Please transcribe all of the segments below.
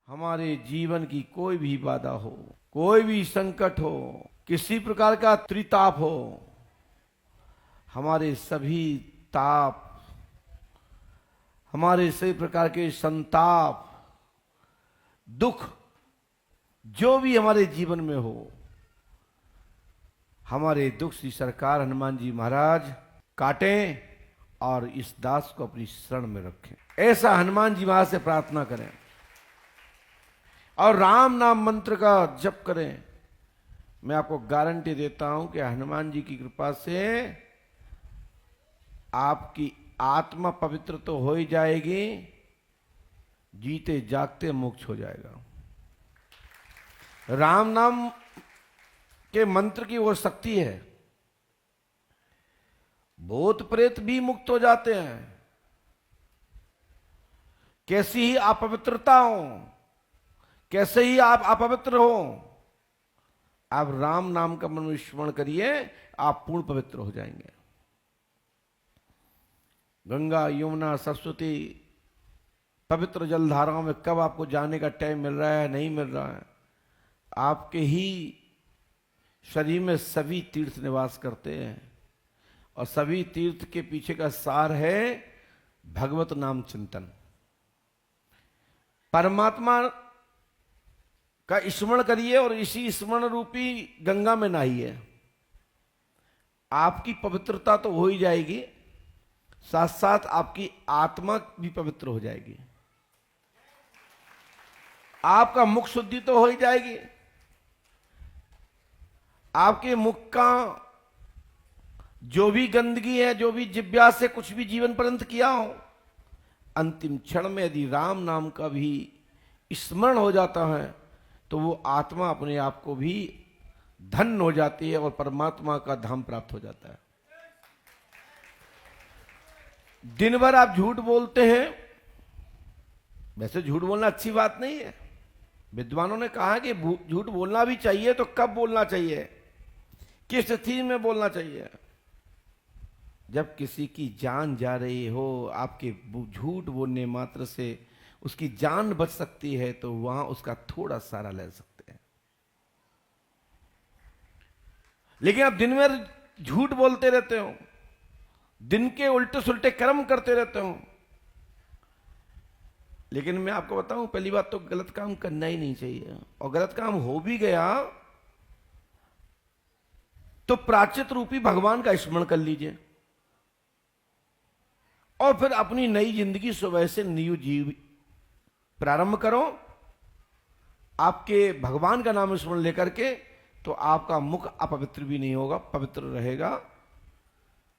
हमारे जीवन की कोई भी बाधा हो, कोई भी संकट हो, किसी प्रकार का त्रिताप हो, हमारे सभी ताप, हमारे सभी प्रकार के संताप, दुख जो भी हमारे जीवन में हो, हमारे दुख से सरकार हनुमान जी महाराज काटें और इस दास को अपनी शरण में रखें। ऐसा हनुमान जी महाराज से प्रार्थना करें और राम नाम मंत्र का जप करें। मैं आपको गारंटी देता हूं कि हनुमान जी की कृपा से आपकी आत्मा पवित्र तो हो ही जाएगी, जीते जागते मुक्त हो जाएगा। राम नाम के मंत्र की वो शक्ति है, भूत प्रेत भी मुक्त हो जाते हैं। कैसी ही अपवित्रता हो, कैसे ही आप अपवित्र हो, आप राम नाम का मन स्मरण करिए, आप पूर्ण पवित्र हो जाएंगे। गंगा, यमुना, सरस्वती पवित्र जलधाराओं में कब आपको जाने का टाइम मिल रहा है, नहीं मिल रहा है। आपके ही शरीर में सभी तीर्थ निवास करते हैं और सभी तीर्थ के पीछे का सार है भगवत नाम चिंतन। परमात्मा का स्मरण करिए और इसी स्मरण रूपी गंगा में नहाइए। आपकी पवित्रता तो हो ही जाएगी, साथ साथ आपकी आत्मा भी पवित्र हो जाएगी, आपका मुख शुद्धि तो हो ही जाएगी। आपके मुख का जो भी गंदगी है, जो भी जिब्या से कुछ भी जीवन पर्यंत किया हो, अंतिम क्षण में यदि राम नाम का भी स्मरण हो जाता है तो वो आत्मा अपने आप को भी धन्य हो जाती है और परमात्मा का धाम प्राप्त हो जाता है। दिन भर आप झूठ बोलते हैं, वैसे झूठ बोलना अच्छी बात नहीं है। विद्वानों ने कहा कि झूठ बोलना भी चाहिए, तो कब बोलना चाहिए, किस स्थिति में बोलना चाहिए? जब किसी की जान जा रही हो, आपके झूठ बोलने मात्र से उसकी जान बच सकती है, तो वहां उसका थोड़ा सारा ले सकते हैं। लेकिन आप दिन भर झूठ बोलते रहते हो, दिन के उल्टे सुलटे कर्म करते रहते हो। लेकिन मैं आपको बताऊं, पहली बात तो गलत काम करना ही नहीं चाहिए, और गलत काम हो भी गया तो प्राचित रूपी भगवान का स्मरण कर लीजिए और फिर अपनी नई जिंदगी सुबह से न्यू जीव प्रारंभ करो। आपके भगवान का नाम स्मरण लेकर के तो आपका मुख अपवित्र भी नहीं होगा, पवित्र रहेगा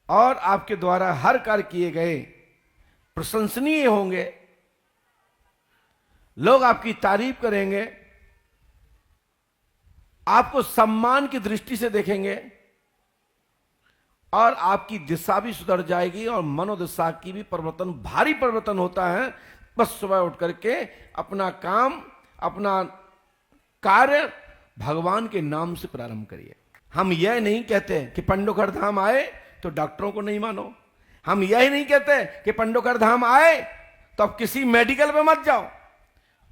और आपके द्वारा हर कार्य किए गए प्रशंसनीय होंगे। लोग आपकी तारीफ करेंगे, आपको सम्मान की दृष्टि से देखेंगे और आपकी दिशा भी सुधर जाएगी और मनोदशा की भी परिवर्तन, भारी परिवर्तन होता है। बस सुबह उठ करके अपना काम, अपना कार्य भगवान के नाम से प्रारंभ करिए। हम यह नहीं कहते कि पंडोखर धाम आए तो डॉक्टरों को नहीं मानो, हम यही नहीं कहते कि पंडोखर धाम आए तो अब किसी मेडिकल में मत जाओ।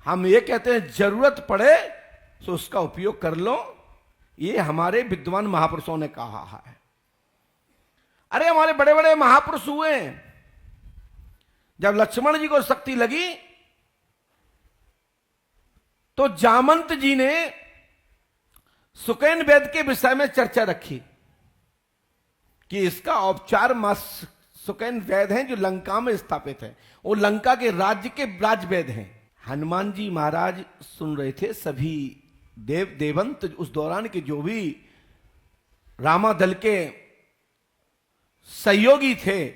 हम ये कहते हैं जरूरत पड़े तो उसका उपयोग कर लो। ये हमारे विद्वान महापुरुषों ने कहा है। अरे हमारे बड़े बड़े महापुरुष हुए, जब लक्ष्मण जी को शक्ति लगी तो जामंत जी ने सुकैन वैद्य के विषय में चर्चा रखी कि इसका औपचार मां सुकैन वैद्य हैं जो लंका में स्थापित है, वो लंका के राज्य के राज वैद्य हैं। हनुमान जी महाराज सुन रहे थे, सभी देवंत उस दौरान के जो भी रामादल के सहयोगी थे,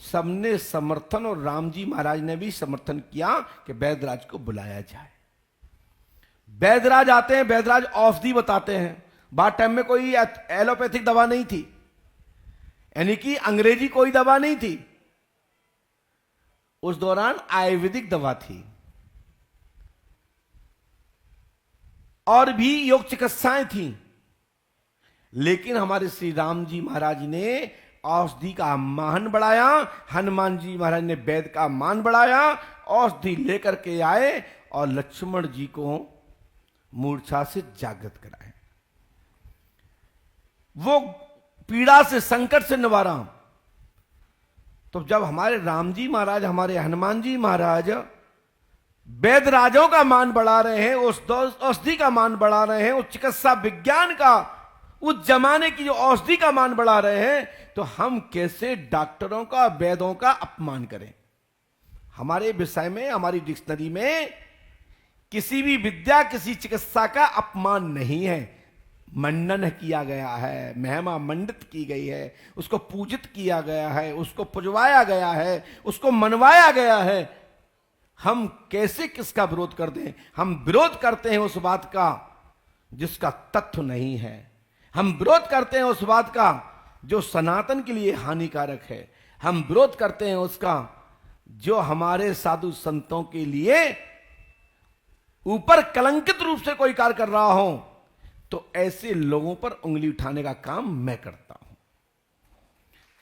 सबने समर्थन, और राम जी महाराज ने भी समर्थन किया कि वैद्यराज को बुलाया जाए। वैद्यराज आते हैं, वैद्यराज औषधि बताते हैं। बाद टाइम में कोई एलोपैथिक दवा नहीं थी, यानी कि अंग्रेजी कोई दवा नहीं थी, उस दौरान आयुर्वेदिक दवा थी और भी योग चिकित्साएं थी। लेकिन हमारे श्री राम जी महाराज ने औषधि का मान बढ़ाया, हनुमान जी महाराज ने वैद्य का मान बढ़ाया, औषधि लेकर के आए और लक्ष्मण जी को मूर्छा से जागृत कराए। वो पीड़ा से, संकट से निवारा। तो जब हमारे राम जी महाराज, हमारे हनुमान जी महाराज वेद राजों का मान बढ़ा रहे हैं, उस औषधि का मान बढ़ा रहे हैं, उस चिकित्सा विज्ञान का, उस जमाने की जो औषधि का मान बढ़ा रहे हैं, तो हम कैसे डॉक्टरों का, वैद्यों का अपमान करें? हमारे विषय में, हमारी डिक्शनरी में किसी भी विद्या, किसी चिकित्सा का अपमान नहीं है। मंडन किया गया है, महिमा मंडित की गई है, उसको पूजित किया गया है, उसको पुजवाया गया है, उसको मनवाया गया है। हम कैसे किसका विरोध कर दें? हम विरोध करते हैं उस बात का जिसका तथ्य नहीं है। हम विरोध करते हैं उस बात का जो सनातन के लिए हानिकारक है। हम विरोध करते हैं उसका जो हमारे साधु संतों के लिए ऊपर कलंकित रूप से कोई कार्य कर रहा हो, तो ऐसे लोगों पर उंगली उठाने का काम मैं करता हूं,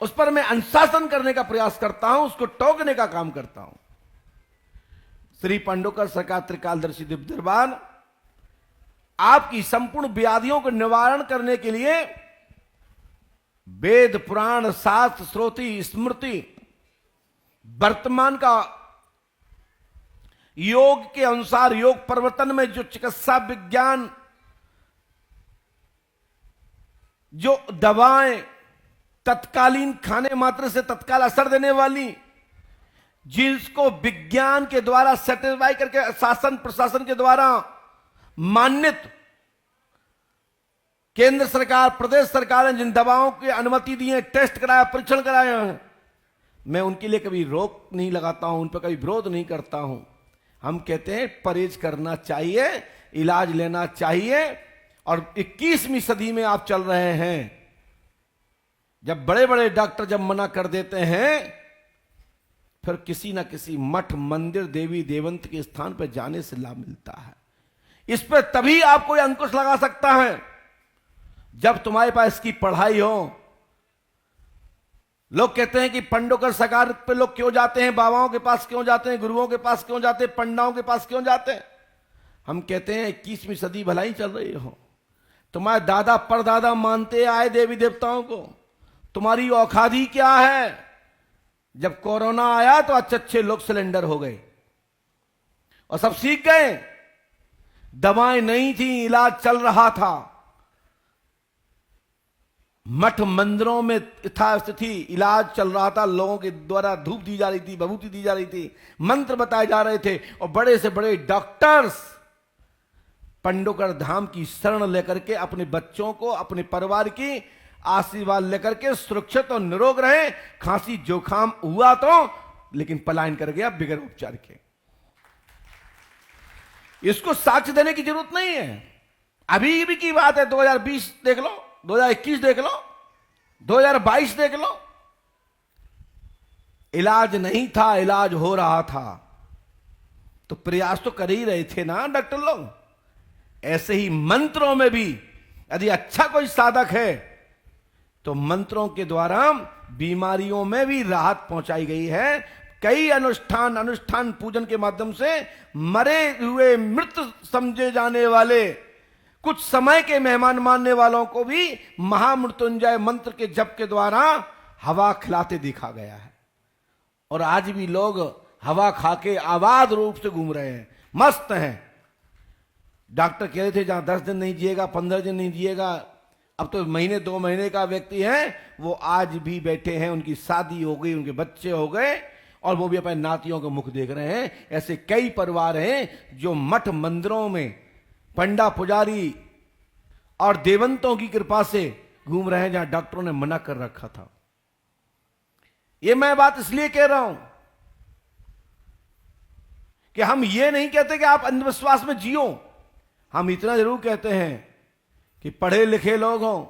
उस पर मैं अनुशासन करने का प्रयास करता हूं, उसको टोकने का काम करता हूं। श्री पांडुकर सरकार त्रिकालदर्शी दिव्य दरबार आपकी संपूर्ण व्याधियों को निवारण करने के लिए वेद, पुराण, शास्त्र, श्रुति, स्मृति, वर्तमान का योग के अनुसार, योग परिवर्तन में जो चिकित्सा विज्ञान, जो दवाएं तत्कालीन खाने मात्र से तत्काल असर देने वाली, जिसको विज्ञान के द्वारा सेटिस्फाई करके शासन प्रशासन के द्वारा मान्यत, केंद्र सरकार, प्रदेश सरकार ने जिन दवाओं की अनुमति दी है, टेस्ट कराया, परीक्षण कराया है, मैं उनके लिए कभी रोक नहीं लगाता हूं, उन पर कभी विरोध नहीं करता हूं। हम कहते हैं परहेज करना चाहिए, इलाज लेना चाहिए। और 21वीं सदी में आप चल रहे हैं, जब बड़े बड़े डॉक्टर जब मना कर देते हैं, फिर किसी ना किसी मठ, मंदिर, देवी देवंत के स्थान पर जाने से लाभ मिलता है। इस पर तभी आप कोई अंकुश लगा सकता है जब तुम्हारे पास इसकी पढ़ाई हो। लोग कहते हैं कि पंडोकर सगार पे लोग क्यों जाते हैं, बाबाओं के पास क्यों जाते हैं, गुरुओं के पास क्यों जाते हैं, पंडाओं के पास क्यों जाते हैं? हम कहते हैं 21वीं सदी भलाई चल रही हो, तुम्हारे दादा परदादा मानते आए देवी देवताओं को, तुम्हारी औखादी क्या है? जब कोरोना आया तो अच्छे लोग सिलेंडर हो गए और सब सीख गए। दवाएं नहीं थी, इलाज चल रहा था। मठ मंदिरों में यथास्थिति इलाज चल रहा था, लोगों के द्वारा धूप दी जा रही थी, विभूति दी जा रही थी, मंत्र बताए जा रहे थे, और बड़े से बड़े डॉक्टर्स पंडोकर धाम की शरण लेकर के अपने बच्चों को, अपने परिवार की आशीर्वाद लेकर के सुरक्षित और निरोग रहे। खांसी जोखाम हुआ तो, लेकिन पलायन कर गया बिगैर उपचार के। इसको साक्ष्य देने की जरूरत नहीं है। अभी भी की बात है, 2020 देख लो, 2021 देख लो, 2022 देख लो, इलाज नहीं था, इलाज हो रहा था। तो प्रयास तो कर ही रहे थे ना डॉक्टर लोग। ऐसे ही मंत्रों में भी यदि अच्छा कोई साधक है तो मंत्रों के द्वारा बीमारियों में भी राहत पहुंचाई गई है। कई अनुष्ठान पूजन के माध्यम से मरे हुए, मृत समझे जाने वाले, कुछ समय के मेहमान मानने वालों को भी महामृत्युंजय मंत्र के जप के द्वारा हवा खिलाते देखा गया है। और आज भी लोग हवा खा के आबाद रूप से घूम रहे हैं, मस्त हैं। डॉक्टर कह रहे थे जहां 10 दिन नहीं जिएगा, 15 दिन नहीं जिएगा, अब तो महीने 2 महीने का व्यक्ति है, वो आज भी बैठे हैं, उनकी शादी हो गई, उनके बच्चे हो गए, और वो भी अपने नातियों का मुख देख रहे हैं। ऐसे कई परिवार हैं जो मठ मंदिरों में पंडा पुजारी और देवंतों की कृपा से घूम रहे हैं, जहां डॉक्टरों ने मना कर रखा था। ये मैं बात इसलिए कह रहा हूं कि हम ये नहीं कहते कि आप अंधविश्वास में जियो। हम इतना जरूर कहते हैं कि पढ़े लिखे लोग हों,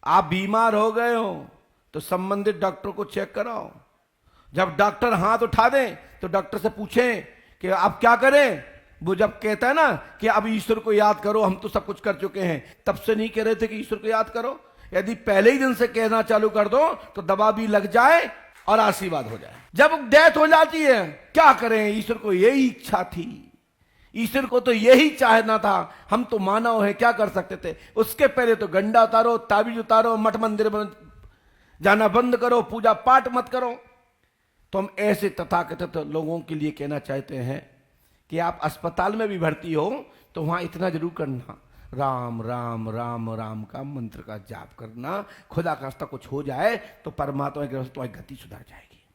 आप बीमार हो गए हो तो संबंधित डॉक्टर को चेक कराओ। जब डॉक्टर हाथ उठा दें तो डॉक्टर से पूछें कि आप क्या करें। वो जब कहता है ना कि अब ईश्वर को याद करो, हम तो सब कुछ कर चुके हैं, तब से नहीं कह रहे थे कि ईश्वर को याद करो। यदि पहले ही दिन से कहना चालू कर दो तो दवा भी लग जाए और आशीर्वाद हो जाए। जब डेथ हो जाती है क्या करें, ईश्वर को यही इच्छा थी, ईश्वर को तो यही चाहना था, हम तो मानव है क्या कर सकते थे। उसके पहले तो गंडा उतारो, ताबीज उतारो, मठ मंदिर जाना बंद करो, पूजा पाठ मत करो। तो हम ऐसे तथाकथित लोगों के लिए कहना चाहते हैं कि आप अस्पताल में भी भर्ती हो तो वहां इतना जरूर करना, राम राम राम राम का मंत्र का जाप करना। खुदा का रास्ता कुछ हो जाए तो परमात्मा की तुम्हारी गति सुधर जाएगी।